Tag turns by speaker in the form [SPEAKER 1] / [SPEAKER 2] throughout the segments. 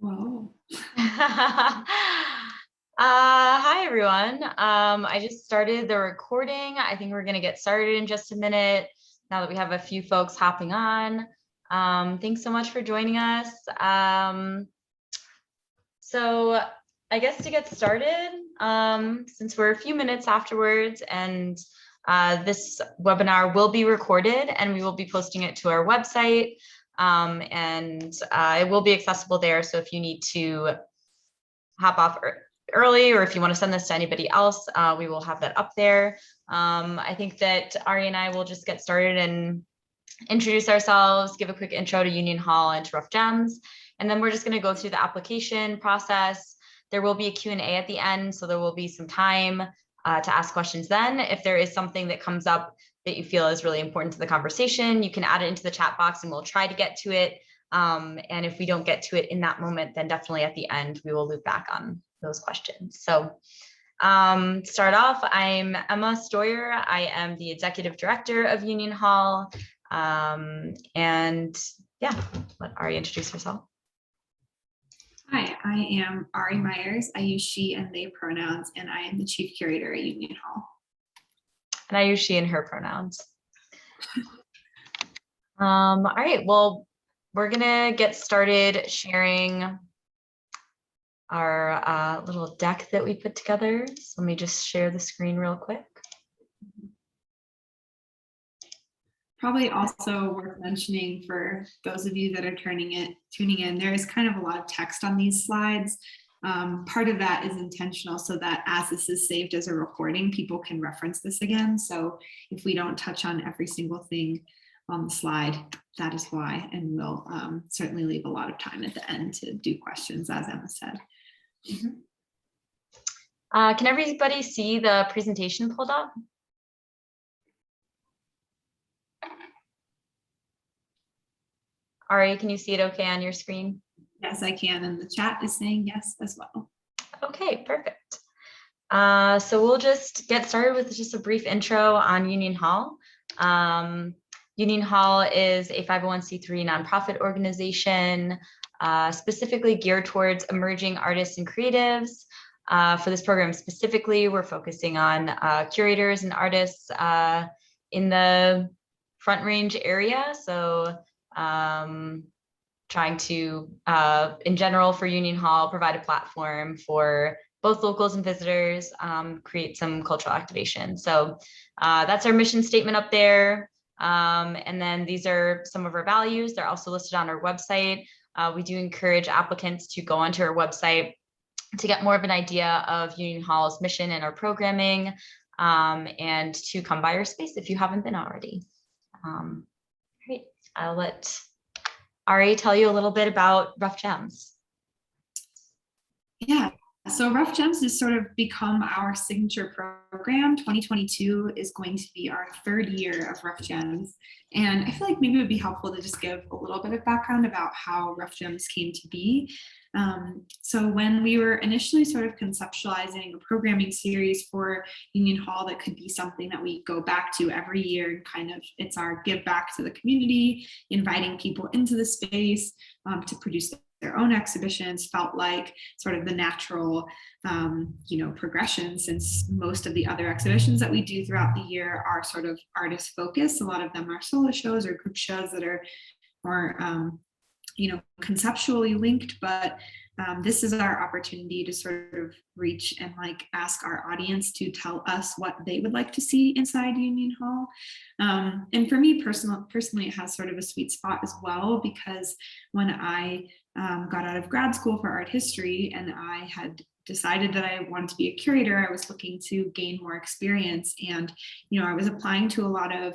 [SPEAKER 1] Whoa.
[SPEAKER 2] Hi, everyone. I just started the recording. I think we're going to get started in just a minute now that we have a few folks hopping on. Thanks so much for joining us. So I guess to get started, since we're a few minutes afterwards and this webinar will be recorded and we will be posting it to our website. It will be accessible there. So if you need to hop off early, or if you want to send this to anybody else, we will have that up there. I think that Ari and I will just get started and introduce ourselves, give a quick intro to Union Hall and to Rough Gems. And then we're just going to go through the application process. There will be a Q&A at the end, so there will be some time to ask questions then. If there is something that comes up that you feel is really important to the conversation, you can add it into the chat box and we'll try to get to it. And if we don't get to it in that moment, then definitely at the end, we will loop back on those questions. So start off, I'm Emma Steuer. I am the Executive Director of Union Hall. And yeah, let Ari introduce herself.
[SPEAKER 1] Hi, I am Ari Myers. I use she and they pronouns, and I am the Chief Curator at Union Hall.
[SPEAKER 2] And I use she and her pronouns. All right, well, we're gonna get started sharing our little deck that we put together. So let me just share the screen real quick.
[SPEAKER 1] Probably also worth mentioning for those of you that are tuning in, there is kind of a lot of text on these slides. Part of that is intentional so that as this is saved as a recording, people can reference this again. So if we don't touch on every single thing on the slide, that is why, and we'll certainly leave a lot of time at the end to do questions, as Emma said.
[SPEAKER 2] Can everybody see the presentation pulled up? Ari, can you see it okay on your screen?
[SPEAKER 1] Yes, I can, and the chat is saying yes as well.
[SPEAKER 2] Okay, perfect. So we'll just get started with just a brief intro on Union Hall. Union Hall is a 501c3 nonprofit organization specifically geared towards emerging artists and creatives. For this program specifically, we're focusing on curators and artists in the Front Range area. So trying to, in general for Union Hall, provide a platform for both locals and visitors, create some cultural activation. So that's our mission statement up there. And then these are some of our values. They're also listed on our website. We do encourage applicants to go onto our website to get more of an idea of Union Hall's mission and our programming, and to come by our space if you haven't been already. Great. I'll let Ari tell you a little bit about Rough Gems.
[SPEAKER 1] Yeah, so Rough Gems has sort of become our signature program. 2022 is going to be our third year of Rough Gems. And I feel like maybe it would be helpful to just give a little bit of background about how Rough Gems came to be. So when we were initially sort of conceptualizing a programming series for Union Hall that could be something that we go back to every year, and kind of it's our give back to the community, inviting people into the space to produce their own exhibitions, felt like sort of the natural progression, since most of the other exhibitions that we do throughout the year are sort of artist focused. A lot of them are solo shows or group shows that are more conceptually linked, but this is our opportunity to sort of reach and ask our audience to tell us what they would like to see inside Union Hall. And for me personally, it has sort of a sweet spot as well, because when I got out of grad school for art history and I had decided that I wanted to be a curator, I was looking to gain more experience. And, I was applying to a lot of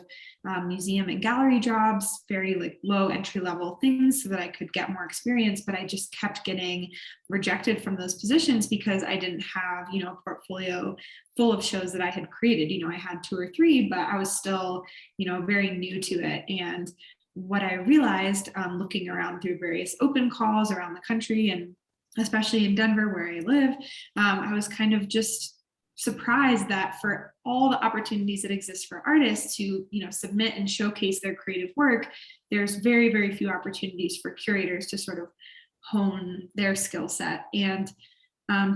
[SPEAKER 1] museum and gallery jobs, very low entry level things so that I could get more experience. But I just kept getting rejected from those positions because I didn't have, a portfolio full of shows that I had created. I had 2 or 3, but I was still, very new to it. And what I realized looking around through various open calls around the country, and especially in Denver where I live, I was kind of just surprised that for all the opportunities that exist for artists to submit and showcase their creative work, there's very, very few opportunities for curators to sort of hone their skill set. And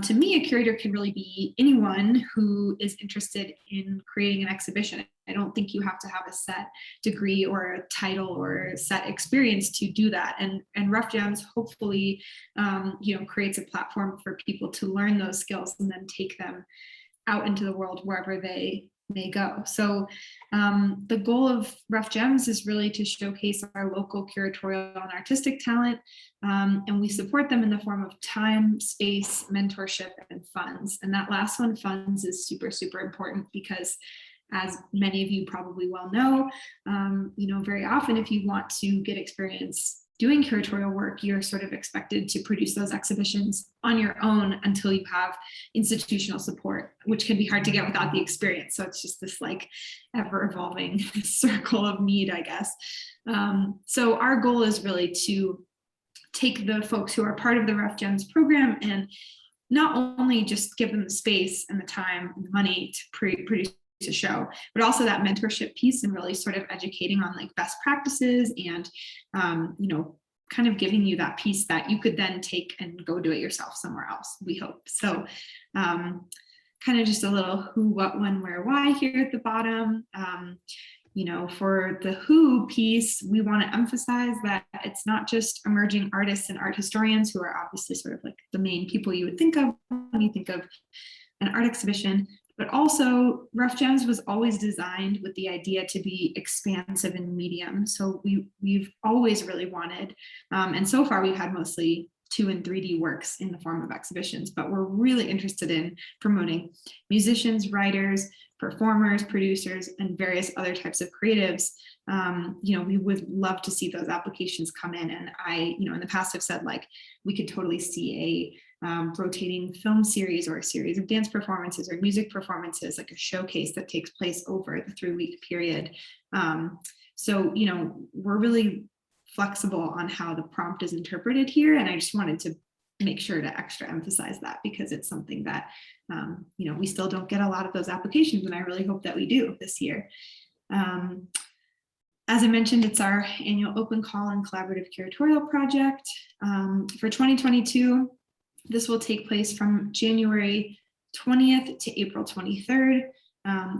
[SPEAKER 1] to me, a curator can really be anyone who is interested in creating an exhibition. I don't think you have to have a set degree or a title or a set experience to do that. And Rough Gems hopefully, creates a platform for people to learn those skills and then take them out into the world wherever they may go. So the goal of Rough Gems is really to showcase our local curatorial and artistic talent, and we support them in the form of time, space, mentorship, and funds. And that last one, funds, is super, super important because, as many of you probably well know, very often if you want to get experience doing curatorial work, you're sort of expected to produce those exhibitions on your own until you have institutional support, which can be hard to get without the experience. So it's just this like ever evolving circle of need, I guess. So our goal is really to take the folks who are part of the Rough Gems program and not only just give them the space and the time and the money to produce a show, but also that mentorship piece and really sort of educating on like best practices and, kind of giving you that piece that you could then take and go do it yourself somewhere else, we hope. So kind of just a little who, what, when, where, why here at the bottom. For the who piece, we want to emphasize that it's not just emerging artists and art historians who are obviously sort of like the main people you would think of when you think of an art exhibition, but also Rough Gems was always designed with the idea to be expansive in medium. So we've always really wanted, and so far we've had mostly 2 and 3D works in the form of exhibitions, but we're really interested in promoting musicians, writers, performers, producers, and various other types of creatives. We would love to see those applications come in. And I, in the past have said like, we could totally see a rotating film series or a series of dance performances or music performances, like a showcase that takes place over the 3-week period. So, we're really flexible on how the prompt is interpreted here. And I just wanted to make sure to extra emphasize that because it's something that, we still don't get a lot of those applications. And I really hope that we do this year. As I mentioned, it's our annual open call and collaborative curatorial project. For 2022, this will take place from January 20th to April 23rd.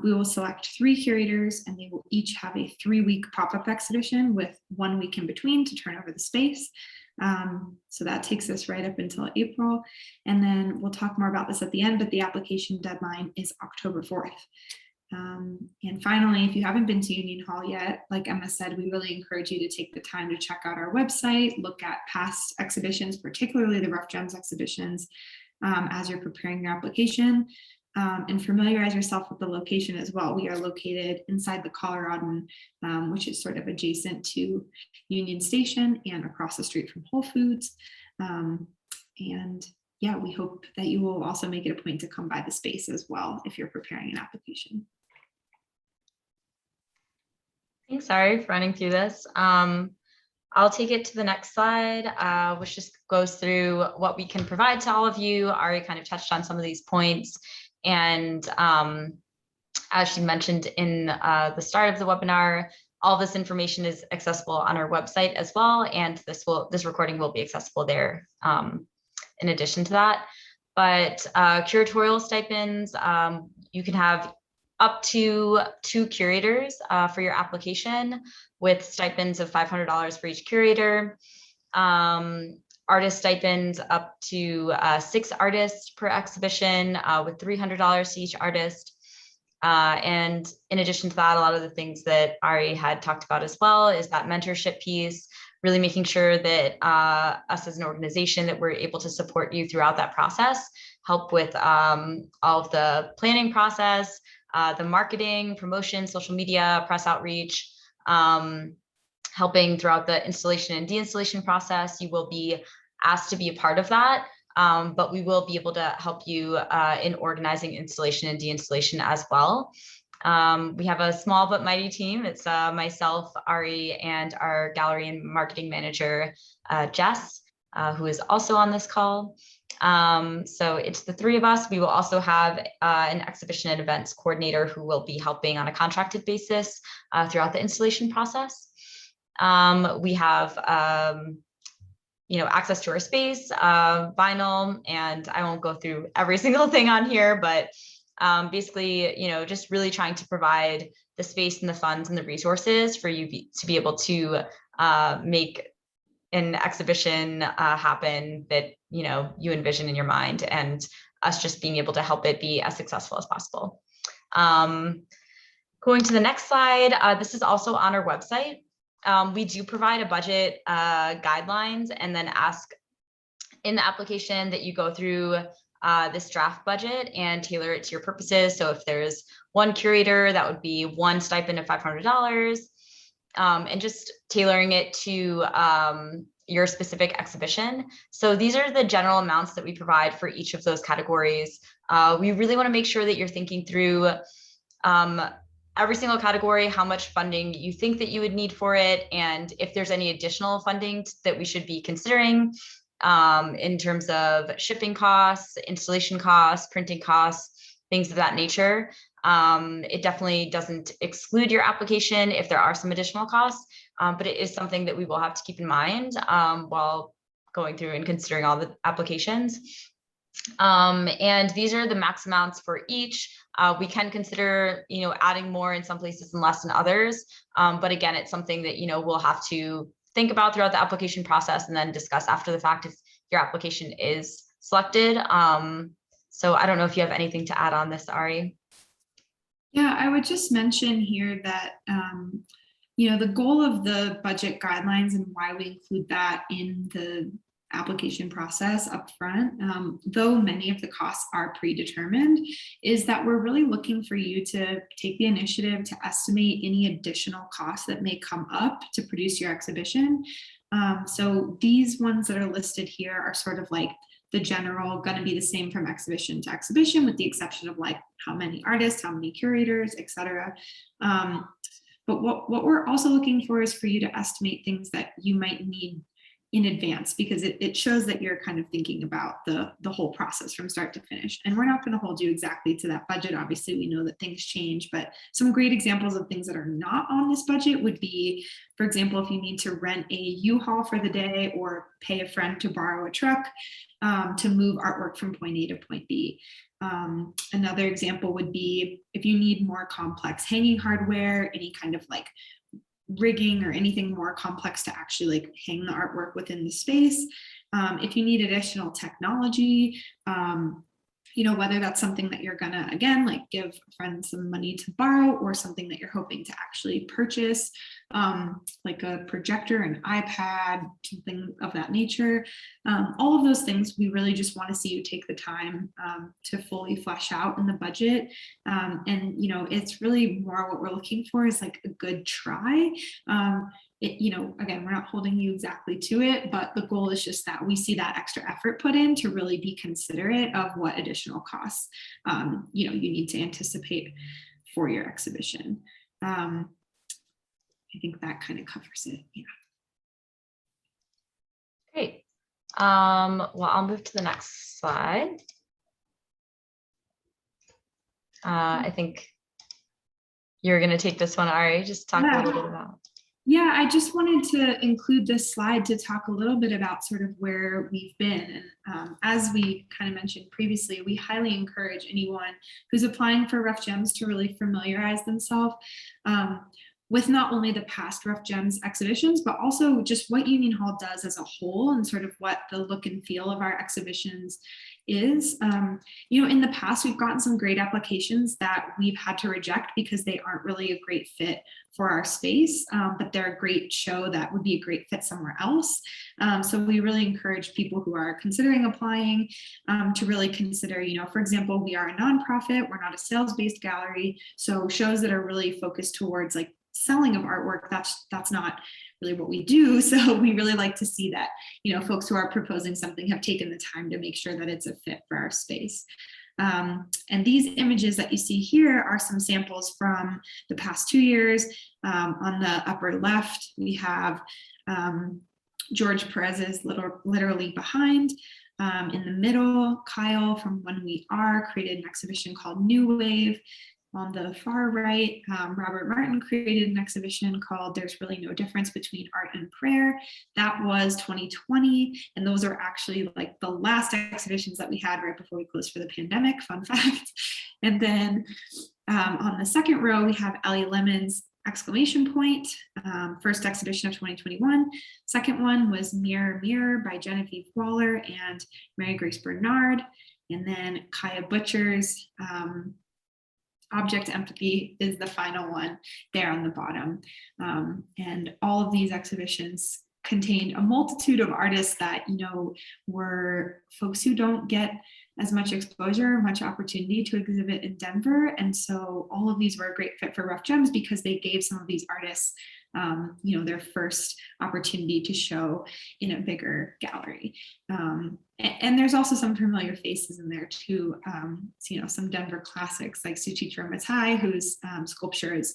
[SPEAKER 1] We will select 3 curators and they will each have a 3-week pop-up exhibition with 1 week in between to turn over the space. So that takes us right up until April. And then we'll talk more about this at the end, but the application deadline is October 4th. And finally, if you haven't been to Union Hall yet, like Emma said, we really encourage you to take the time to check out our website, look at past exhibitions, particularly the Rough Gems exhibitions, as you're preparing your application, and familiarize yourself with the location as well. We are located inside the Coloradan, which is sort of adjacent to Union Station and across the street from Whole Foods. And yeah, we hope that you will also make it a point to come by the space as well if you're preparing an application.
[SPEAKER 2] Thanks, Ari, for running through this. I'll take it to the next slide, which just goes through what we can provide to all of you. Ari kind of touched on some of these points. And as she mentioned in the start of the webinar, all this information is accessible on our website as well. And this recording will be accessible there in addition to that. But curatorial stipends, you can have up to 2 curators for your application with stipends of $500 for each curator. Artist stipends up to 6 artists per exhibition with $300 to each artist. And in addition to that, a lot of the things that Ari had talked about as well is that mentorship piece, really making sure that us as an organization that we're able to support you throughout that process, help with all of the planning process, the marketing, promotion, social media, press outreach, helping throughout the installation and deinstallation process. You will be asked to be a part of that, but we will be able to help you in organizing installation and deinstallation as well. We have a small but mighty team. It's myself, Ari, and our gallery and marketing manager, Jess, who is also on this call. So it's the 3 of us. We will also have an exhibition and events coordinator who will be helping on a contracted basis throughout the installation process. We have access to our space, vinyl, and I won't go through every single thing on here, but basically, just really trying to provide the space and the funds and the resources for you to be able to make an exhibition happen that you envision in your mind, and us just being able to help it be as successful as possible. Going to the next slide, this is also on our website. We do provide a budget guidelines, and then ask in the application that you go through this draft budget and tailor it to your purposes. So if there's one curator, that would be one stipend of $500, and just tailoring it to your specific exhibition. So these are the general amounts that we provide for each of those categories. We really want to make sure that you're thinking through every single category, how much funding you think that you would need for it, and if there's any additional funding that we should be considering in terms of shipping costs, installation costs, printing costs, things of that nature. It definitely doesn't exclude your application if there are some additional costs, but it is something that we will have to keep in mind while going through and considering all the applications. And these are the max amounts for each. We can consider, adding more in some places and less in others. But again, it's something that, we'll have to think about throughout the application process and then discuss after the fact if your application is selected. So I don't know if you have anything to add on this, Ari.
[SPEAKER 1] Yeah, I would just mention here that, the goal of the budget guidelines and why we include that in the application process up front, though many of the costs are predetermined, is that we're really looking for you to take the initiative to estimate any additional costs that may come up to produce your exhibition. So these ones that are listed here are sort of like the general, going to be the same from exhibition to exhibition, with the exception of like how many artists, how many curators, etc. But what we're also looking for is for you to estimate things that you might need in advance, because it shows that you're kind of thinking about the whole process from start to finish. And we're not going to hold you exactly to that budget. Obviously, we know that things change, but some great examples of things that are not on this budget would be, for example, if you need to rent a U-Haul for the day or pay a friend to borrow a truck to move artwork from point A to point B. Another example would be if you need more complex hanging hardware, any kind of like rigging or anything more complex to actually like hang the artwork within the space. If you need additional technology, whether that's something that you're gonna, again, like give a friend some money to borrow, or something that you're hoping to actually purchase, like a projector, an iPad, something of that nature. All of those things, we really just want to see you take the time to fully flesh out in the budget. And, it's really more what we're looking for is like a good try. Again, we're not holding you exactly to it, but the goal is just that we see that extra effort put in to really be considerate of what additional costs, you need to anticipate for your exhibition. I think that kind of covers it. Yeah.
[SPEAKER 2] Great. Well, I'll move to the next slide. I think you're going to take this one, Ari. Just talk a little bit about.
[SPEAKER 1] Yeah, I just wanted to include this slide to talk a little bit about sort of where we've been. And as we kind of mentioned previously, we highly encourage anyone who's applying for Rough Gems to really familiarize themselves with not only the past Rough Gems exhibitions, but also just what Union Hall does as a whole and sort of what the look and feel of our exhibitions is. In the past, we've gotten some great applications that we've had to reject because they aren't really a great fit for our space, but they're a great show that would be a great fit somewhere else. So we really encourage people who are considering applying to really consider, for example, we are a nonprofit, we're not a sales-based gallery. So shows that are really focused towards like selling of artwork, that's not really what we do. So we really like to see that, folks who are proposing something have taken the time to make sure that it's a fit for our space. And these images that you see here are some samples from the past 2 years. On the upper left, we have George Perez's literally behind. In the middle, Kyle from When We Are created an exhibition called New Wave. On the far right, Robert Martin created an exhibition called There's Really No Difference Between Art and Prayer. That was 2020. And those are actually like the last exhibitions that we had right before we closed for the pandemic, fun fact. And then on the second row, we have Ellie Lemon's exclamation point, first exhibition of 2021. Second one was Mirror Mirror by Genevieve Waller and Mary Grace Bernard. And then Kaya Butcher's Object Empathy is the final one there on the bottom. And all of these exhibitions contained a multitude of artists that, you know, were folks who don't get as much exposure, much opportunity to exhibit in Denver. And so all of these were a great fit for Rough Gems because they gave some of these artists you know, their first opportunity to show in a bigger gallery. And there's also some familiar faces in there too. So, you know, some Denver classics like Suchitra Matai, whose sculpture is,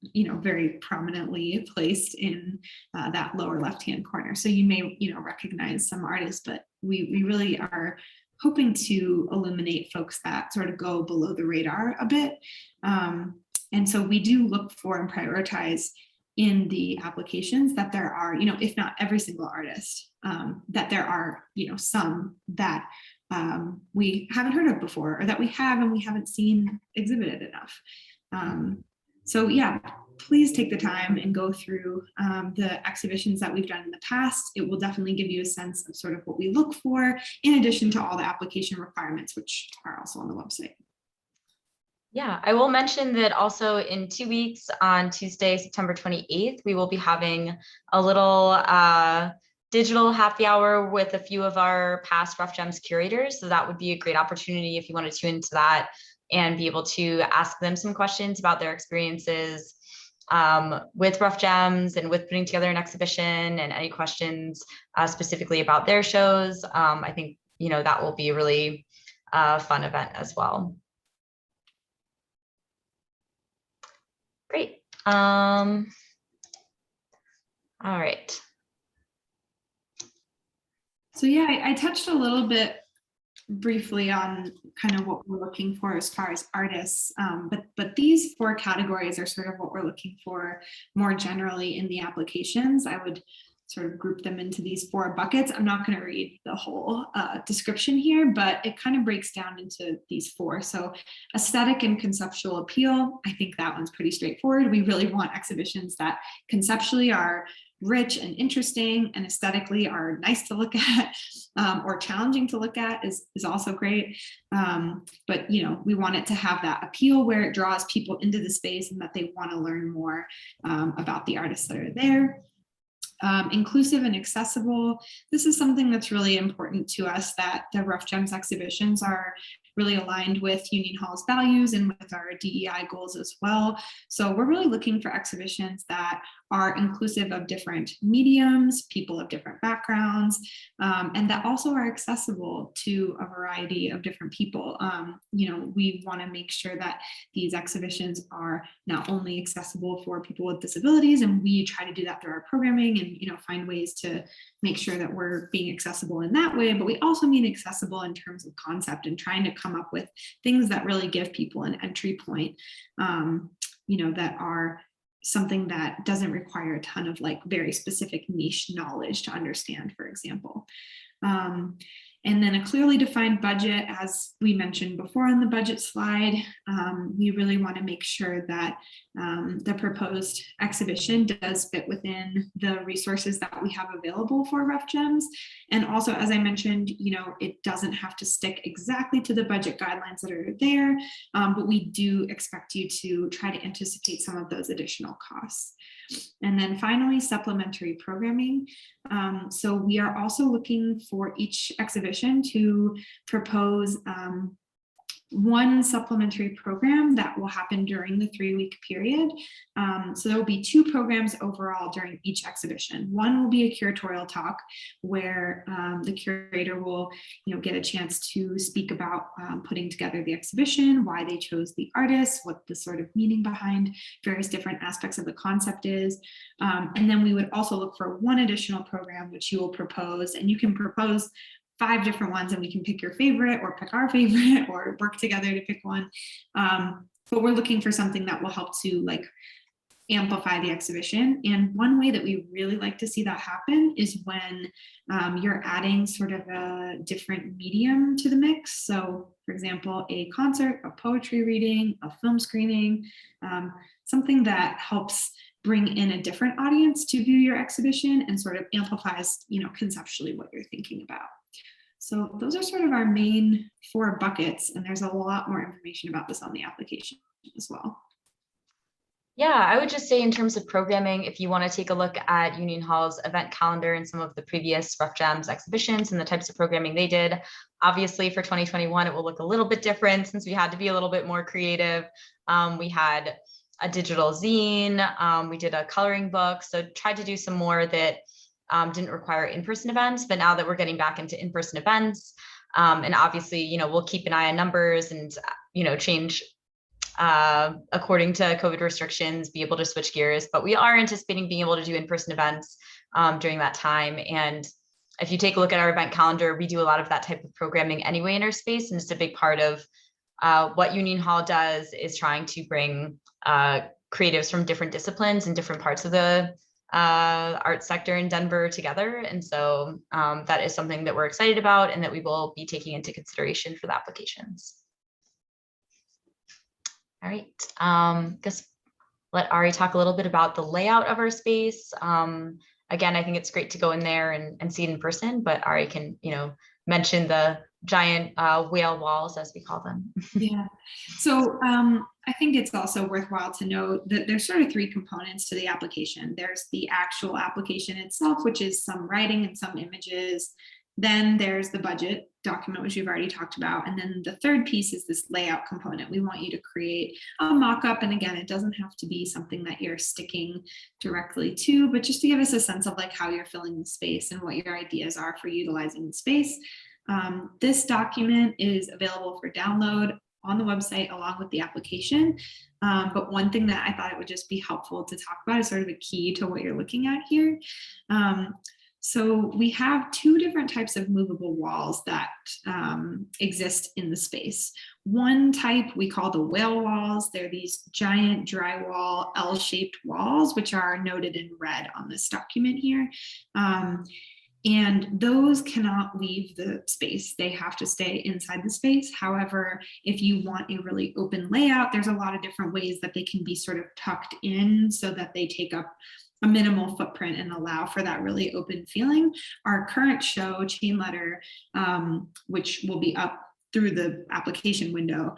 [SPEAKER 1] you know, very prominently placed in that lower left-hand corner. So you may, you know, recognize some artists, but we really are hoping to illuminate folks that sort of go below the radar a bit. And so we do look for and prioritize in the applications that there are, you know, if not every single artist, that there are, you know, some that we haven't heard of before, or that we have and we haven't seen exhibited enough. So yeah, please take the time and go through the exhibitions that we've done in the past. It will definitely give you a sense of sort of what we look for, in addition to all the application requirements, which are also on the website.
[SPEAKER 2] Yeah, I will mention that also in 2 weeks on Tuesday, September 28th, we will be having a little digital happy hour with a few of our past Rough Gems curators. So that would be a great opportunity if you want to tune into that and be able to ask them some questions about their experiences with Rough Gems and with putting together an exhibition, and any questions specifically about their shows. I think, you know, that will be a really fun event as well. Great. All right.
[SPEAKER 1] So yeah, I touched a little bit briefly on kind of what we're looking for as far as artists, but these 4 categories are sort of what we're looking for more generally in the applications. I would sort of group them into these 4 buckets. I'm not going to read the whole description here, but it kind of breaks down into these 4. So aesthetic and conceptual appeal, I think that one's pretty straightforward. We really want exhibitions that conceptually are rich and interesting, and aesthetically are nice to look at, or challenging to look at is also great. But, you know, we want it to have that appeal where it draws people into the space and that they want to learn more about the artists that are there. Inclusive and accessible. This is something that's really important to us, that the Rough Gems exhibitions are really aligned with Union Hall's values and with our DEI goals as well. So we're really looking for exhibitions that are inclusive of different mediums, people of different backgrounds, and that also are accessible to a variety of different people. You know, we want to make sure that these exhibitions are not only accessible for people with disabilities, and we try to do that through our programming and, you know, find ways to make sure that we're being accessible in that way, but we also mean accessible in terms of concept and trying to come up with things that really give people an entry point, you know, that are something that doesn't require a ton of like very specific niche knowledge to understand, for example. And then a clearly defined budget, as we mentioned before on the budget slide. We really want to make sure that the proposed exhibition does fit within the resources that we have available for Rough Gems. And also, as I mentioned, you know, it doesn't have to stick exactly to the budget guidelines that are there, but we do expect you to try to anticipate some of those additional costs. And then finally, supplementary programming. So we are also looking for each exhibition to propose one supplementary program that will happen during the 3-week period. So there will be 2 programs overall during each exhibition. One will be a curatorial talk where the curator will, you know, get a chance to speak about putting together the exhibition, why they chose the artists, what the sort of meaning behind various different aspects of the concept is. And then we would also look for one additional program which you will propose, and you can propose 5 different ones and we can pick your favorite or pick our favorite or work together to pick one. but we're looking for something that will help to like amplify the exhibition. And one way that we really like to see that happen is when you're adding sort of a different medium to the mix. So for example, a concert, a poetry reading, a film screening, something that helps bring in a different audience to view your exhibition and sort of amplifies, you know, conceptually what you're thinking about. So those are sort of our main 4 buckets, and there's a lot more information about this on the application as well.
[SPEAKER 2] Yeah, I would just say in terms of programming, if you want to take a look at Union Hall's event calendar and some of the previous Rough Gems exhibitions and the types of programming they did, obviously for 2021, it will look a little bit different since we had to be a little bit more creative. We had a digital zine, we did a coloring book, so tried to do some more that didn't require in-person events, but now that we're getting back into in-person events, and obviously, you know, we'll keep an eye on numbers and, you know, change according to COVID restrictions, be able to switch gears, but we are anticipating being able to do in-person events during that time. And if you take a look at our event calendar, we do a lot of that type of programming anyway in our space. And it's a big part of what Union Hall does is trying to bring creatives from different disciplines and different parts of the art sector in Denver together. And so that is something that we're excited about and that we will be taking into consideration for the applications. All right, guess let Ari talk a little bit about the layout of our space. Again, I think it's great to go in there and see it in person, but Ari can, you know, mention the giant whale walls, as we call them.
[SPEAKER 1] Yeah, so I think it's also worthwhile to note that there's sort of 3 components to the application. There's the actual application itself, which is some writing and some images. Then there's the budget document, which you've already talked about. And then the third piece is this layout component. We want you to create a mock-up. And again, it doesn't have to be something that you're sticking directly to, but just to give us a sense of like how you're filling the space and what your ideas are for utilizing the space. This document is available for download on the website along with the application. But one thing that I thought it would just be helpful to talk about is sort of a key to what you're looking at here. So we have 2 different types of movable walls that exist in the space. One type we call the whale walls. They're these giant drywall L-shaped walls, which are noted in red on this document here. And those cannot leave the space. They have to stay inside the space. However, if you want a really open layout, there's a lot of different ways that they can be sort of tucked in so that they take up a minimal footprint and allow for that really open feeling. Our current show, Chain Letter, which will be up through the application window,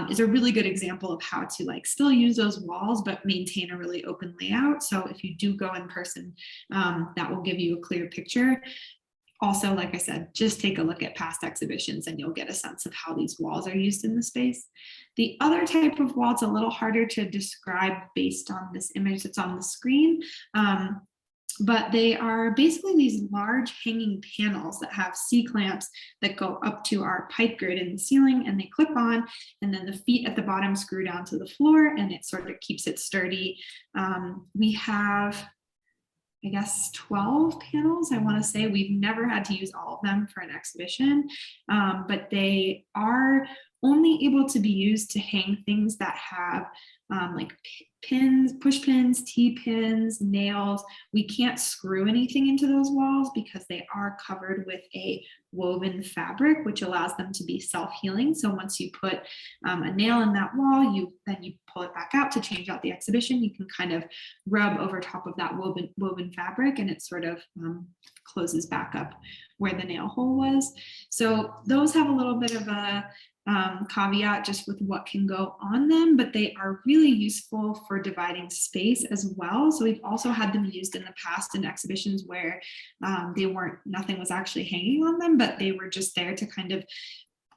[SPEAKER 1] is a really good example of how to like still use those walls but maintain a really open layout. So if you do go in person, that will give you a clear picture. Also, like I said, just take a look at past exhibitions and you'll get a sense of how these walls are used in the space. The other type of wall, it's a little harder to describe based on this image that's on the screen, but they are basically these large hanging panels that have C-clamps that go up to our pipe grid in the ceiling, and they clip on, and then the feet at the bottom screw down to the floor, and it sort of keeps it sturdy. We have, I guess, 12 panels. I want to say we've never had to use all of them for an exhibition, but they are only able to be used to hang things that have like pins, push pins, T-pins, nails. We can't screw anything into those walls because they are covered with a woven fabric, which allows them to be self-healing. So once you put a nail in that wall, you pull it back out to change out the exhibition. You can kind of rub over top of that woven fabric, and it sort of closes back up where the nail hole was. So those have a little bit of a caveat just with what can go on them, but they are really useful for dividing space as well. So we've also had them used in the past in exhibitions where nothing was actually hanging on them, but they were just there to kind of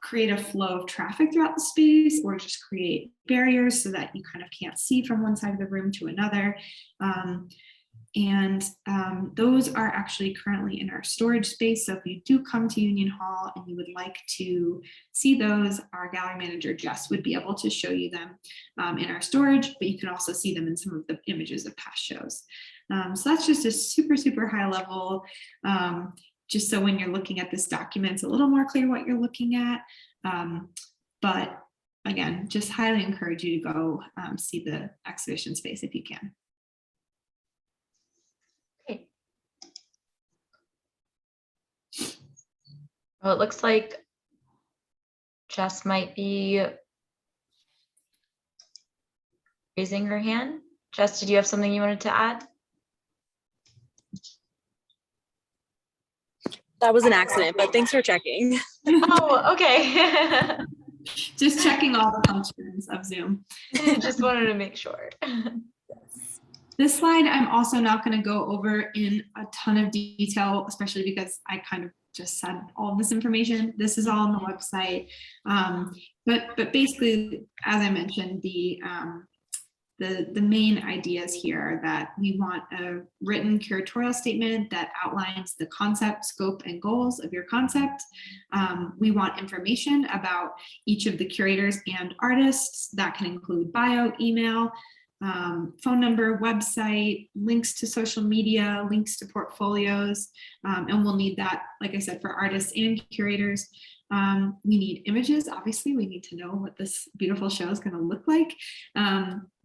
[SPEAKER 1] create a flow of traffic throughout the space, or just create barriers so that you kind of can't see from one side of the room to another. And those are actually currently in our storage space. So if you do come to Union Hall and you would like to see those, our gallery manager, Jess, would be able to show you them in our storage, but you can also see them in some of the images of past shows. So that's just a super, super high level, just so when you're looking at this document, it's a little more clear what you're looking at. But again, just highly encourage you to go see the exhibition space if you can.
[SPEAKER 2] Okay. Well, it looks like Jess might be raising her hand. Jess, did you have something you wanted to add?
[SPEAKER 3] That was an accident, but thanks for checking.
[SPEAKER 2] Oh, okay.
[SPEAKER 1] Just checking all the functions of Zoom.
[SPEAKER 2] Just wanted to make sure.
[SPEAKER 1] This slide, I'm also not going to go over in a ton of detail, especially because I kind of just said all of this information. This is all on the website. But basically, as I mentioned, the main ideas here are that we want a written curatorial statement that outlines the concept, scope, and goals of your concept. We want information about each of the curators and artists. That can include bio, email, phone number, website, links to social media, links to portfolios, and we'll need that, like I said, for artists and curators. We need images. Obviously, we need to know what this beautiful show is going to look like.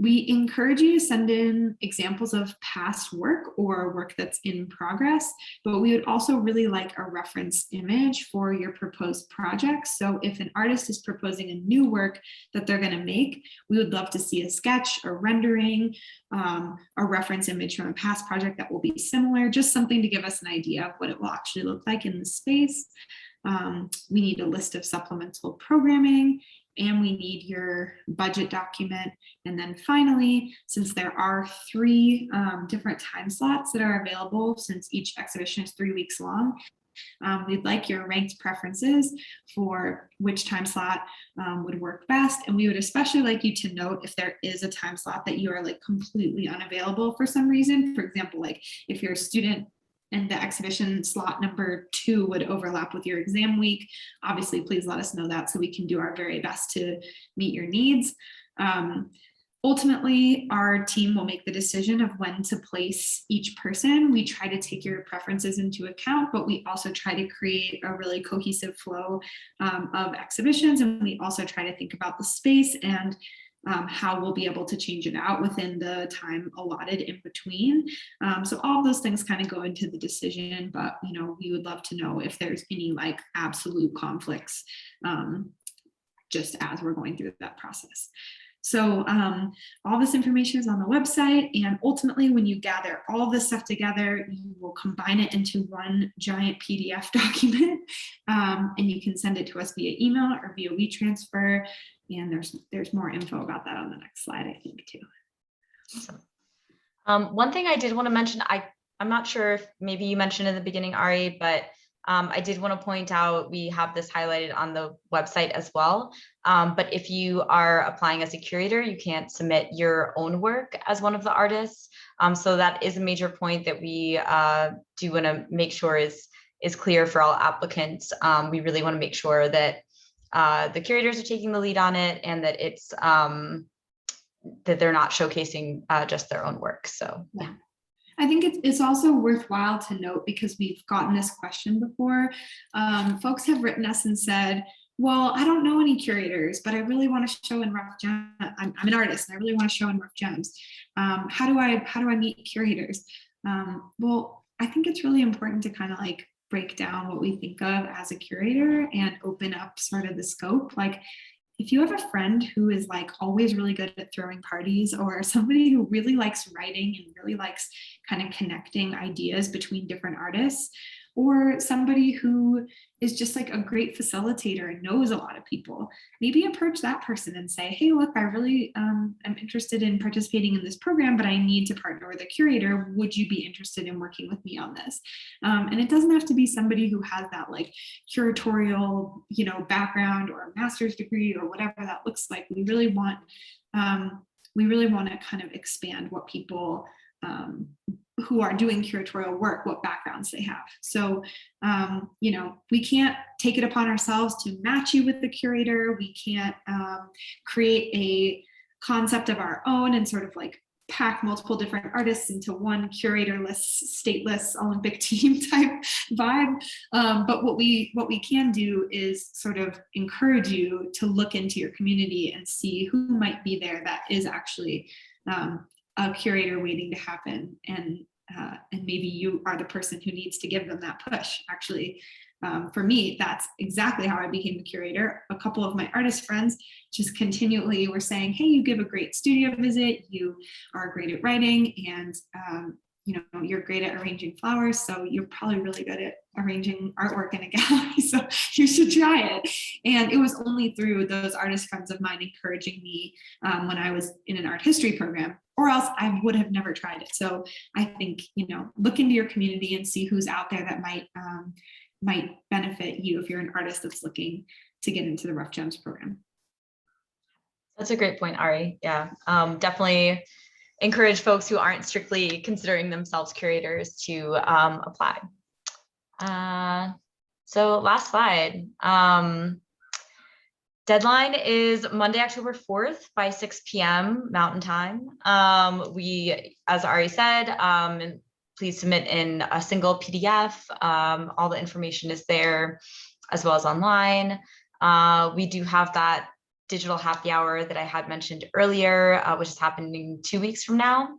[SPEAKER 1] We encourage you to send in examples of past work or work that's in progress, but we would also really like a reference image for your proposed projects. So if an artist is proposing a new work that they're going to make, we would love to see a sketch, a rendering, a reference image from a past project that will be similar, just something to give us an idea of what it will actually look like in the space. We need a list of supplemental programming, and we need your budget document. And then finally, since there are 3 different time slots that are available, since each exhibition is 3 weeks long, we'd like your ranked preferences for which time slot would work best. And we would especially like you to note if there is a time slot that you are like completely unavailable for some reason. For example, like if you're a student and the exhibition slot number 2 would overlap with your exam week, obviously, please let us know that so we can do our very best to meet your needs. Ultimately, our team will make the decision of when to place each person. We try to take your preferences into account, but we also try to create a really cohesive flow of exhibitions. And we also try to think about the space and how we'll be able to change it out within the time allotted in between. So all of those things kind of go into the decision, but we would love to know if there's any like absolute conflicts just as we're going through that process. So all this information is on the website, and ultimately when you gather all this stuff together, you will combine it into one giant PDF document, and you can send it to us via email or via WeTransfer. And there's more info about that on the next slide, I think, too.
[SPEAKER 2] Awesome. One thing I did want to mention, I'm not sure if maybe you mentioned in the beginning, Ari, but I did want to point out, we have this highlighted on the website as well. But if you are applying as a curator, you can't submit your own work as one of the artists. So that is a major point that we do want to make sure is clear for all applicants. We really want to make sure that the curators are taking the lead on it, and that it's that they're not showcasing just their own work. So yeah.
[SPEAKER 1] I think it's also worthwhile to note, because we've gotten this question before. Folks have written us and said, well, I don't know any curators, but I really want to show in rough gems. I'm an artist and I really want to show in rough gems. How do I meet curators? Well, I think it's really important to kind of like break down what we think of as a curator and open up sort of the scope. Like, if you have a friend who is like always really good at throwing parties, or somebody who really likes writing and really likes kind of connecting ideas between different artists, or somebody who is just like a great facilitator and knows a lot of people, maybe approach that person and say, hey, look, I really am interested in participating in this program, but I need to partner with a curator. Would you be interested in working with me on this? And it doesn't have to be somebody who has that like curatorial, background or a master's degree or whatever that looks like. We really want to kind of expand what people who are doing curatorial work, what backgrounds they have. So, we can't take it upon ourselves to match you with the curator. We can't create a concept of our own and sort of like pack multiple different artists into one curatorless, stateless Olympic team type vibe. But what we can do is sort of encourage you to look into your community and see who might be there that is actually a curator waiting to happen, and maybe you are the person who needs to give them that push. Actually, for me, that's exactly how I became a curator. A couple of my artist friends just continually were saying, hey, you give a great studio visit, you are great at writing, and you're great at arranging flowers, so you're probably really good at arranging artwork in a gallery, so you should try it. And it was only through those artist friends of mine encouraging me when I was in an art history program, or else I would have never tried it. So I think, look into your community and see who's out there that might benefit you if you're an artist that's looking to get into the Rough Gems program.
[SPEAKER 2] That's a great point, Ari. Yeah, definitely encourage folks who aren't strictly considering themselves curators to apply. So last slide. Deadline is Monday, October 4th by 6 p.m. Mountain Time. We, as Ari said, please submit in a single PDF. All the information is there, as well as online. We do have that digital happy hour that I had mentioned earlier, which is happening 2 weeks from now.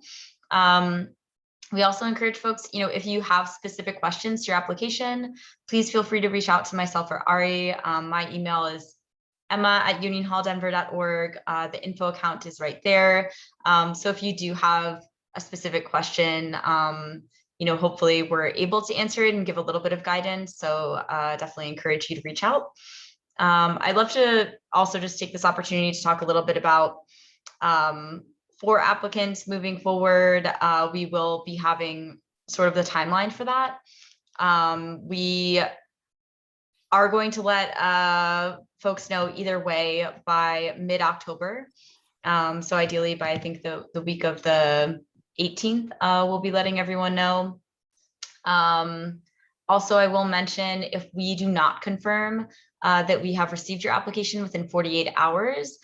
[SPEAKER 2] We also encourage folks, if you have specific questions to your application, please feel free to reach out to myself or Ari. My email is emma@unionhalldenver.org. The info account is right there. So if you do have a specific question, hopefully we're able to answer it and give a little bit of guidance. So definitely encourage you to reach out. I'd love to also just take this opportunity to talk a little bit about for applicants moving forward. We will be having sort of the timeline for that. We are going to let folks know either way by mid-October. So ideally by, I think, the week of the 18th, we'll be letting everyone know. Also, I will mention, if we do not confirm that we have received your application within 48 hours,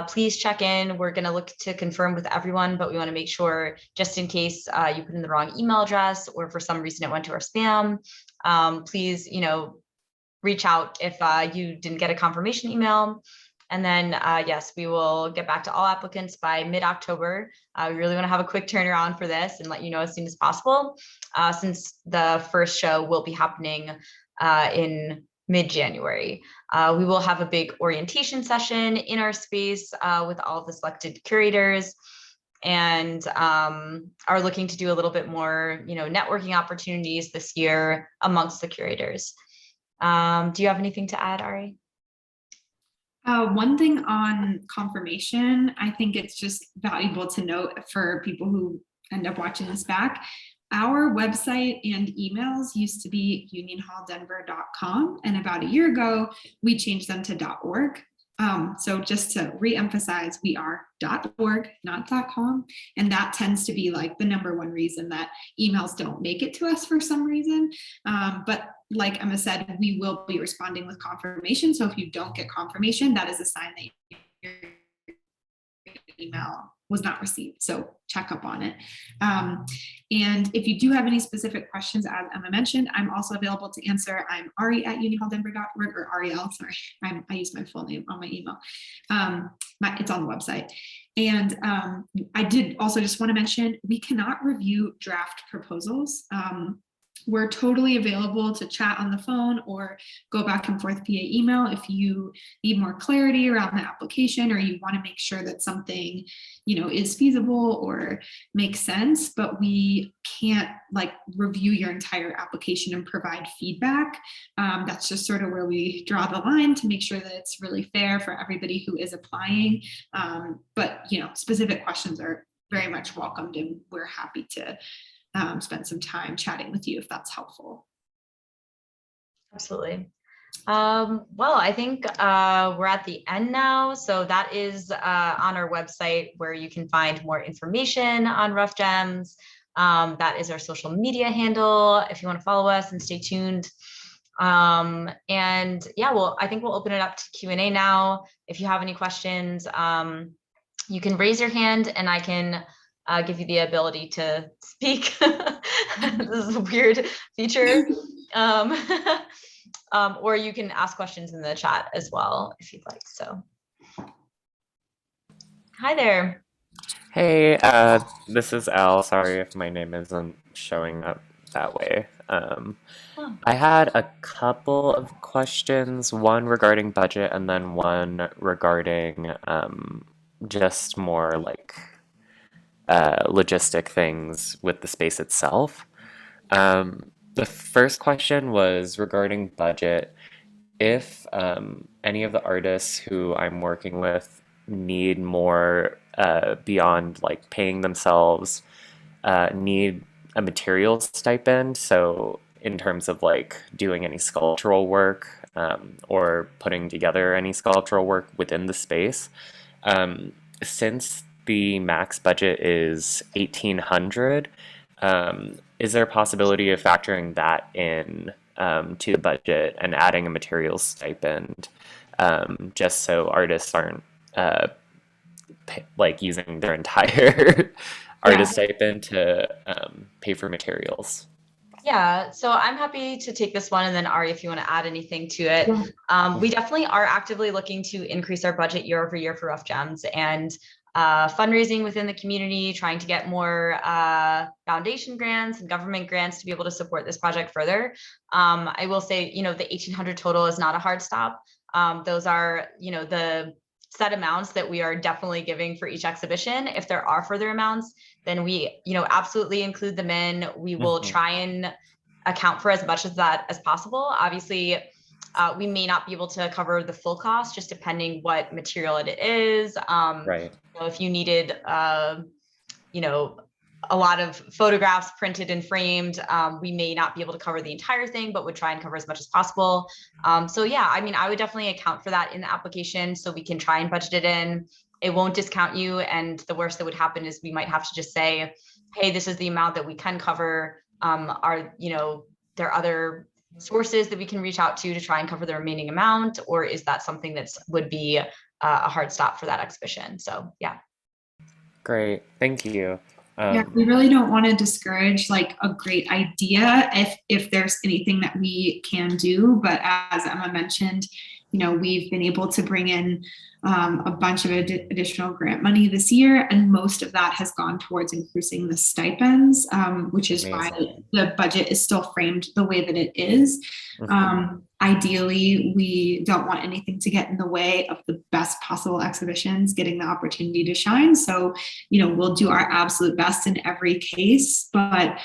[SPEAKER 2] please check in. We're going to look to confirm with everyone, but we want to make sure, just in case you put in the wrong email address or for some reason it went to our spam, please, reach out if you didn't get a confirmation email. And then, yes, we will get back to all applicants by mid-October. We really want to have a quick turnaround for this and let you know as soon as possible, since the first show will be happening in mid-January. We will have a big orientation session in our space with all of the selected curators, and are looking to do a little bit more, networking opportunities this year amongst the curators. Do you have anything to add, Ari?
[SPEAKER 1] One thing on confirmation, I think it's just valuable to note for people who end up watching this back. Our website and emails used to be unionhalldenver.com, and about a year ago, we changed them to .org. So just to reemphasize, we are .org, not .com, and that tends to be like the #1 reason that emails don't make it to us for some reason. But like Emma said, we will be responding with confirmation. So if you don't get confirmation, that is a sign that your email was not received. So check up on it. And if you do have any specific questions, as Emma mentioned, I'm also available to answer. I'm Ari@unionhalldenver.org, or Arielle, sorry. I use my full name on my email. It's on the website. And I did also just want to mention, we cannot review draft proposals. We're totally available to chat on the phone or go back and forth via email if you need more clarity around the application, or you want to make sure that something, is feasible or makes sense, but we can't review your entire application and provide feedback. That's just sort of where we draw the line to make sure that it's really fair for everybody who is applying. But, specific questions are very much welcomed, and we're happy to spend some time chatting with you if that's helpful.
[SPEAKER 2] Absolutely. Well, I think we're at the end now. So that is on our website, where you can find more information on Rough Gems. That is our social media handle if you want to follow us and stay tuned. And yeah, well, I think we'll open it up to Q&A now. If you have any questions, you can raise your hand and I can give you the ability to speak. This is a weird feature. Or you can ask questions in the chat as well if you'd like. So, hi there.
[SPEAKER 4] Hey, this is Al. Sorry if my name isn't showing up that way. I had a couple of questions, one regarding budget and then one regarding just more like logistic things with the space itself. The first question was regarding budget. If any of the artists who I'm working with need more beyond like paying themselves, need a materials stipend. So in terms of like doing any sculptural work or putting together any sculptural work within the space, since the max budget is 1,800, is there a possibility of factoring that in to the budget and adding a materials stipend, just so artists aren't like using their entire artist stipend to pay for materials?
[SPEAKER 2] Yeah, so I'm happy to take this one, and then Ari, if you want to add anything to it. We definitely are actively looking to increase our budget year over year for Rough Gems, and fundraising within the community, trying to get more foundation grants and government grants to be able to support this project further. I will say, the 1,800 total is not a hard stop. Those are, the set amounts that we are definitely giving for each exhibition. If there are further amounts, then we, absolutely include them in. We will try and account for as much of that as possible. Obviously, we may not be able to cover the full cost, just depending what material it is.
[SPEAKER 4] Right.
[SPEAKER 2] If you needed, a lot of photographs printed and framed, we may not be able to cover the entire thing, but would try and cover as much as possible. So yeah, I would definitely account for that in the application so we can try and budget it in. It won't discount you. And the worst that would happen is we might have to just say, hey, this is the amount that we can cover. There are other sources that we can reach out to try and cover the remaining amount, or is that something that would be a hard stop for that exhibition? So yeah. Great,
[SPEAKER 4] thank you.
[SPEAKER 1] Yeah, we really don't want to discourage like a great idea if there's anything that we can do. But as Emma mentioned, we've been able to bring in a bunch of additional grant money this year, and most of that has gone towards increasing the stipends, which is why the budget is still framed the way that it is. Ideally, we don't want anything to get in the way of the best possible exhibitions getting the opportunity to shine. So, we'll do our absolute best in every case, but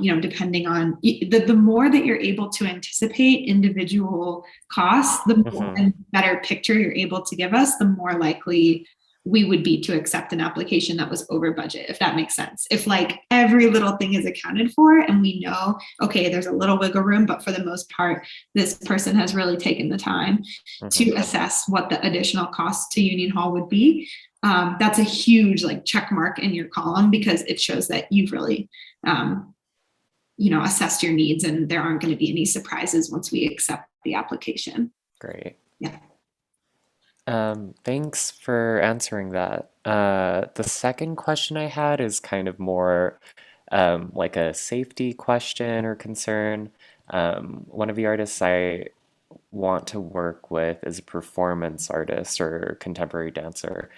[SPEAKER 1] depending on the more that you're able to anticipate individual costs, the more and better picture you're able to give us, the more likely we would be to accept an application that was over budget, if that makes sense. If like every little thing is accounted for and we know, okay, there's a little wiggle room, but for the most part, this person has really taken the time to assess what the additional cost to Union Hall would be. That's a huge like check mark in your column, because it shows that you've really, assessed your needs, and there aren't going to be any surprises once we accept the application.
[SPEAKER 4] Great.
[SPEAKER 1] Yeah.
[SPEAKER 4] Thanks for answering that. The second question I had is kind of more like a safety question or concern. One of the artists I want to work with is a performance artist or contemporary dancer,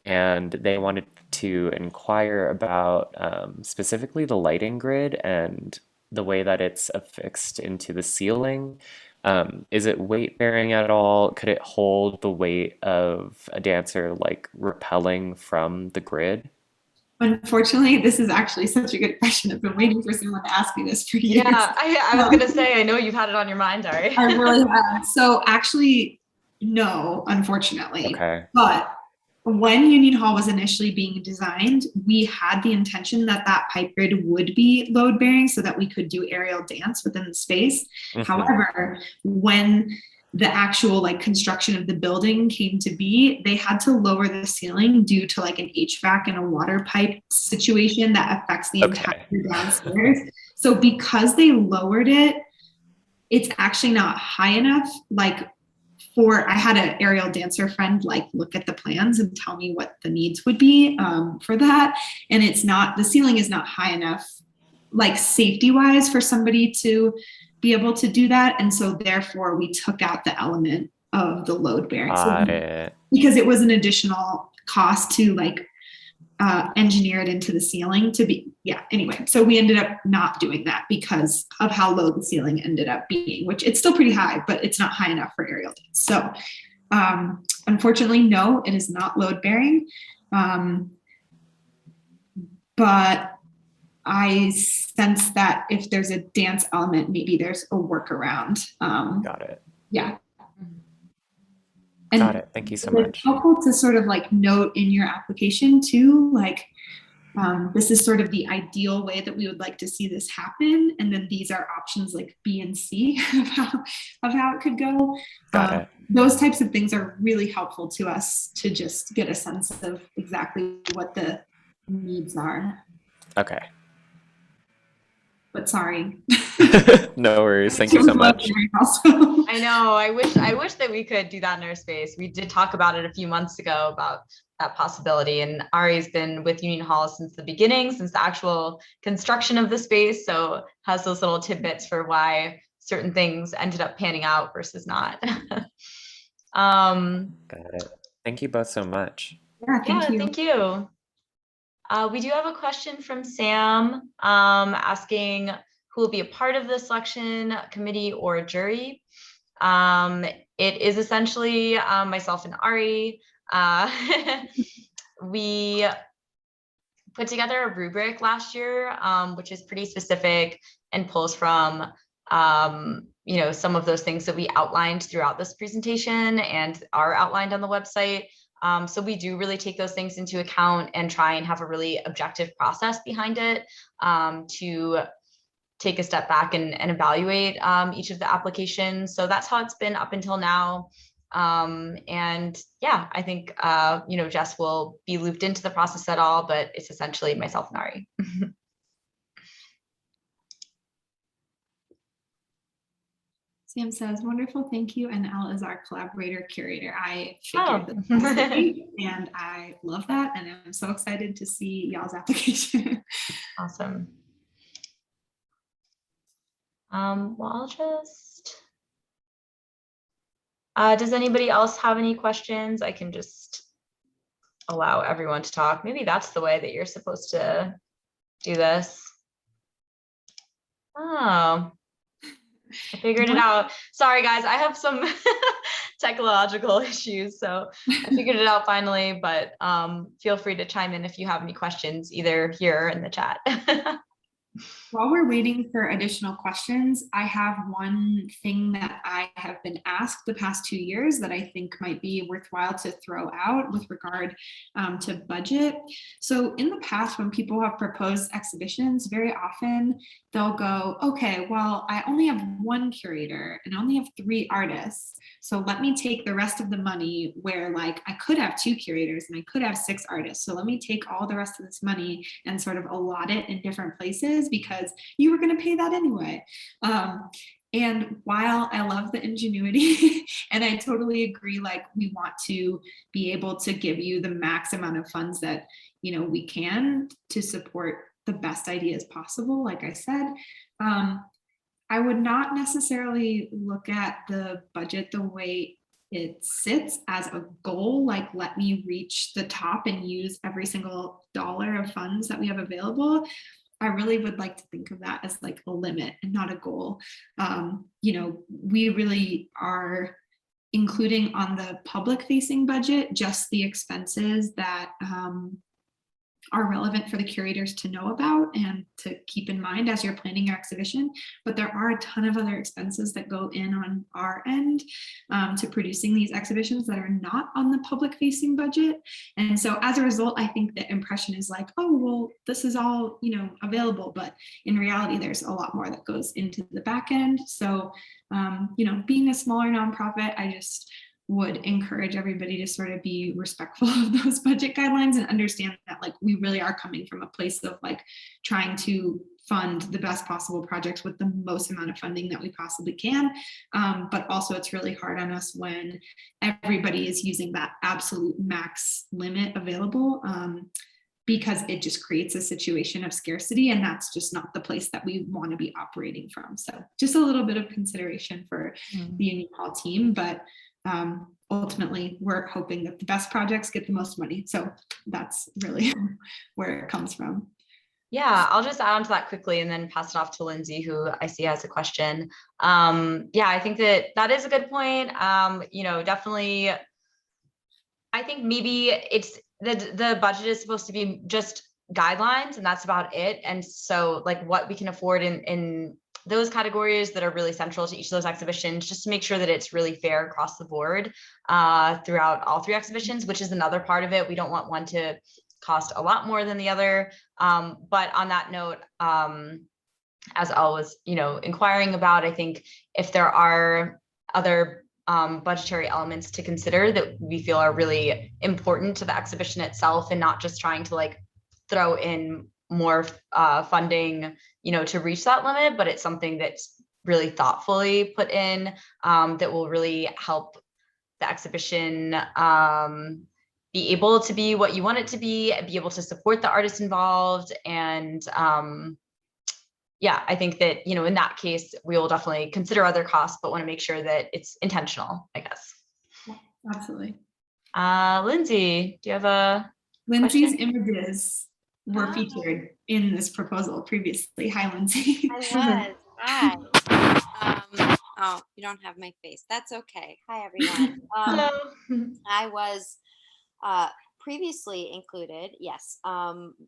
[SPEAKER 4] and they wanted to inquire about specifically the lighting grid and the way that it's affixed into the ceiling. Is it weight bearing at all? Could it hold the weight of a dancer like rappelling from the grid?
[SPEAKER 1] Unfortunately, this is actually such a good question. I've been waiting for someone to ask me this for years.
[SPEAKER 2] Yeah, I was going to say, I know you've had it on your mind, Ari.
[SPEAKER 1] I really have. So actually, no, unfortunately.
[SPEAKER 4] Okay.
[SPEAKER 1] But when Union Hall was initially being designed, we had the intention that pipe grid would be load bearing so that we could do aerial dance within the space. However, when the actual like construction of the building came to be, they had to lower the ceiling due to like an HVAC and a water pipe situation that affects the entire downstairs. So because they lowered it, it's actually not high enough, like I had an aerial dancer friend like look at the plans and tell me what the needs would be for that. And the ceiling is not high enough, like safety wise, for somebody to be able to do that. And so therefore we took out the element of the load bearing.
[SPEAKER 4] Got it.
[SPEAKER 1] Because it was an additional cost to like engineer it into the ceiling to be, anyway. So we ended up not doing that because of how low the ceiling ended up being, which it's still pretty high, but it's not high enough for aerial dance. So unfortunately, no, it is not load bearing. But I sense that if there's a dance element, maybe there's a workaround.
[SPEAKER 4] Got it.
[SPEAKER 1] Yeah.
[SPEAKER 4] Got it. Thank you so much.
[SPEAKER 1] It's helpful to sort of like note in your application too, like this is sort of the ideal way that we would like to see this happen. And then these are options like B and C of how it could go.
[SPEAKER 4] Got it.
[SPEAKER 1] Those types of things are really helpful to us to just get a sense of exactly what the needs are.
[SPEAKER 4] Okay.
[SPEAKER 1] But sorry.
[SPEAKER 4] No worries. Thank you so much.
[SPEAKER 2] I know. I wish that we could do that in our space. We did talk about it a few months ago about that possibility. And Ari's been with Union Hall since the beginning, since the actual construction of the space. So has those little tidbits for why certain things ended up panning out versus not.
[SPEAKER 4] Got it. Thank you both so much.
[SPEAKER 1] Yeah,
[SPEAKER 2] thank you. We do have a question from Sam asking who will be a part of the selection committee or jury. It is essentially myself and Ari. We put together a rubric last year, which is pretty specific and pulls from some of those things that we outlined throughout this presentation and are outlined on the website. So we do really take those things into account and try and have a really objective process behind it to take a step back and evaluate each of the applications. So that's how it's been up until now. And yeah, I think, Jess will be looped into the process at all, but it's essentially myself and Ari.
[SPEAKER 1] Sam says, wonderful, thank you. And Elle is our collaborator curator. I figured that and I love that. And I'm so excited to see y'all's application.
[SPEAKER 2] Awesome. Well, I'll just, does anybody else have any questions? I can just allow everyone to talk. Maybe that's the way that you're supposed to do this. Oh. I figured it out. Sorry, guys. I have some technological issues, so I figured it out finally, but feel free to chime in if you have any questions, either here or in the chat.
[SPEAKER 1] While we're waiting for additional questions, I have one thing that I have been asked the past 2 years that I think might be worthwhile to throw out with regard to budget. So in the past, when people have proposed exhibitions, very often they'll go, okay, well, I only have one curator and I only have 3 artists. So let me take the rest of the money where like I could have 2 curators and I could have 6 artists. So let me take all the rest of this money and sort of allot it in different places because you were going to pay that anyway. And while I love the ingenuity and I totally agree, like we want to be able to give you the max amount of funds that, we can to support the best ideas possible. Like I said, I would not necessarily look at the budget the way it sits as a goal, like let me reach the top and use every single dollar of funds that we have available. I really would like to think of that as like a limit and not a goal. We really are including on the public facing budget just the expenses that are relevant for the curators to know about and to keep in mind as you're planning your exhibition. But there are a ton of other expenses that go in on our end to producing these exhibitions that are not on the public facing budget. And so as a result, I think the impression is like, oh, well, this is all, available. But in reality, there's a lot more that goes into the back end. So, being a smaller nonprofit, I just would encourage everybody to sort of be respectful of those budget guidelines and understand that like we really are coming from a place of like trying to fund the best possible projects with the most amount of funding that we possibly can. But also it's really hard on us when everybody is using that absolute max limit available, because it just creates a situation of scarcity, and that's just not the place that we want to be operating from. So just a little bit of consideration for the Union Hall team, but ultimately we're hoping that the best projects get the most money. So that's really where it comes from.
[SPEAKER 2] Yeah, I'll just add on to that quickly and then pass it off to Lindsay, who I see has a question. Yeah, I think that is a good point. Definitely, I think maybe it's the budget is supposed to be just guidelines and that's about it. And so like what we can afford in those categories that are really central to each of those exhibitions, just to make sure that it's really fair across the board throughout all 3 exhibitions, which is another part of it. We don't want one to cost a lot more than the other. But on that note, as I was, inquiring about, I think if there are other budgetary elements to consider that we feel are really important to the exhibition itself, and not just trying to like throw in more funding, to reach that limit, but it's something that's really thoughtfully put in that will really help the exhibition be able to be what you want it to be able to support the artists involved. And yeah, I think that, in that case, we will definitely consider other costs, but want to make sure that it's intentional, I guess.
[SPEAKER 1] Absolutely.
[SPEAKER 2] Lindsay, do you have a
[SPEAKER 1] Lindsay's
[SPEAKER 2] question?
[SPEAKER 1] images were featured in this proposal previously. Hi, Lindsay.
[SPEAKER 5] I was. Hi. Oh, you don't have my face. That's okay. Hi, everyone.
[SPEAKER 2] Hello.
[SPEAKER 5] I was previously included, yes,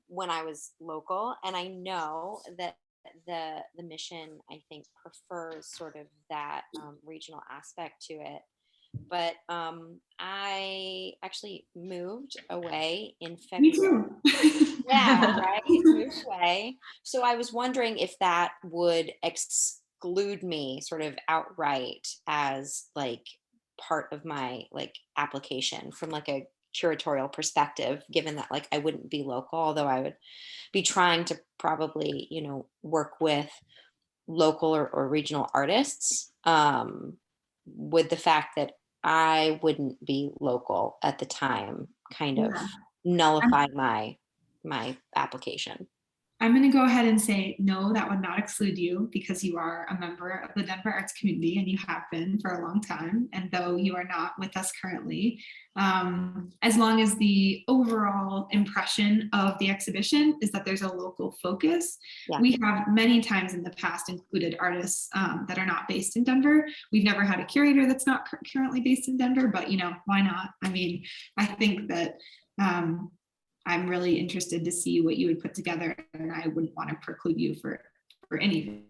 [SPEAKER 5] when I was local, and I know that the mission, I think, prefers sort of that regional aspect to it. But I actually moved away in
[SPEAKER 1] Me
[SPEAKER 5] February.
[SPEAKER 1] too.
[SPEAKER 5] Yeah, right. Moved away. So I was wondering if that would exclude me sort of outright as like part of my like application from like a curatorial perspective, given that like I wouldn't be local, although I would be trying to probably, work with local or regional artists, with the fact that I wouldn't be local at the time kind of
[SPEAKER 1] Yeah.
[SPEAKER 5] nullify my application.
[SPEAKER 1] I'm going to go ahead and say, no, that would not exclude you, because you are a member of the Denver arts community and you have been for a long time. And though you are not with us currently, as long as the overall impression of the exhibition is that there's a local focus.
[SPEAKER 5] Yeah.
[SPEAKER 1] We have many times in the past included artists that are not based in Denver. We've never had a curator that's not currently based in Denver, but why not? I mean, I think that I'm really interested to see what you would put together, and I wouldn't want to preclude you for any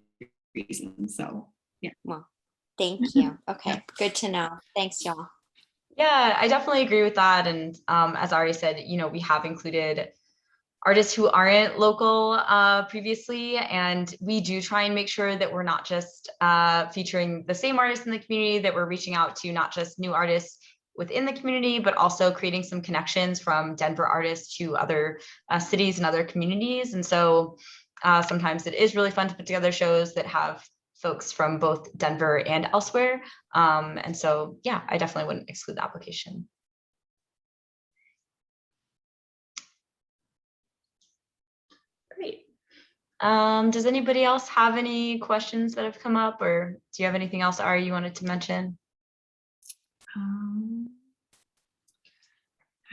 [SPEAKER 1] reason. So yeah.
[SPEAKER 5] Well, thank you. Okay, good to know. Thanks, y'all.
[SPEAKER 2] Yeah, I definitely agree with that. And as Ari said, we have included artists who aren't local previously, and we do try and make sure that we're not just featuring the same artists in the community, that we're reaching out to not just new artists within the community, but also creating some connections from Denver artists to other cities and other communities. And so sometimes it is really fun to put together shows that have folks from both Denver and elsewhere. And so, yeah, I definitely wouldn't exclude the application. Great. Does anybody else have any questions that have come up, or do you have anything else, Ari, you wanted to mention?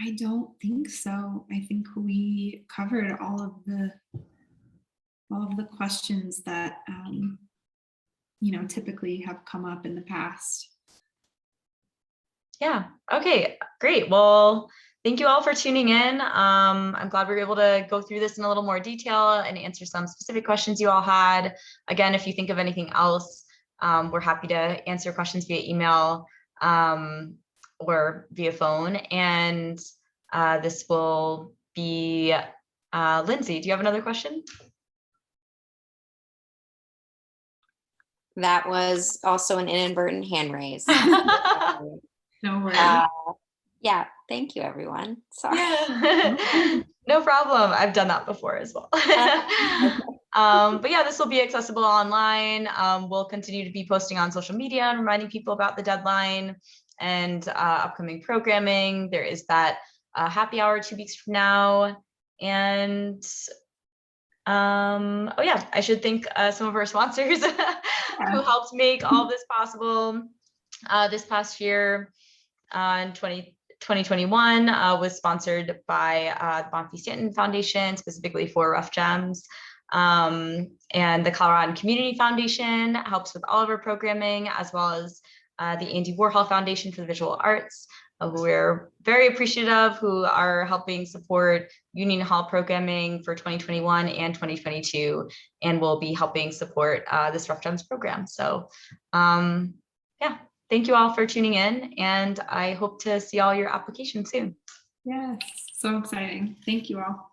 [SPEAKER 1] I don't think so. I think we covered all of the questions that typically have come up in the past.
[SPEAKER 2] Yeah. Okay, great. Well, thank you all for tuning in. I'm glad we were able to go through this in a little more detail and answer some specific questions you all had. Again, if you think of anything else, we're happy to answer questions via email or via phone. And this will be Lindsay. Do you have another question?
[SPEAKER 5] That was also an inadvertent hand raise.
[SPEAKER 1] No worries.
[SPEAKER 5] Yeah, thank you, everyone. Sorry.
[SPEAKER 2] Yeah. No problem. I've done that before as well. But yeah, this will be accessible online. We'll continue to be posting on social media and reminding people about the deadline and upcoming programming. There is that happy hour 2 weeks from now. And oh yeah, I should thank some of our sponsors who helped make all this possible. This past year in 2021 was sponsored by the Bonfi Stanton Foundation, specifically for Rough Gems. And the Colorado Community Foundation helps with all of our programming, as well as the Andy Warhol Foundation for the Visual Arts, who we're very appreciative of, who are helping support Union Hall programming for 2021 and 2022, and will be helping support this Rough Gems program. So yeah, thank you all for tuning in, and I hope to see all your applications soon.
[SPEAKER 1] Yes, so exciting. Thank you all.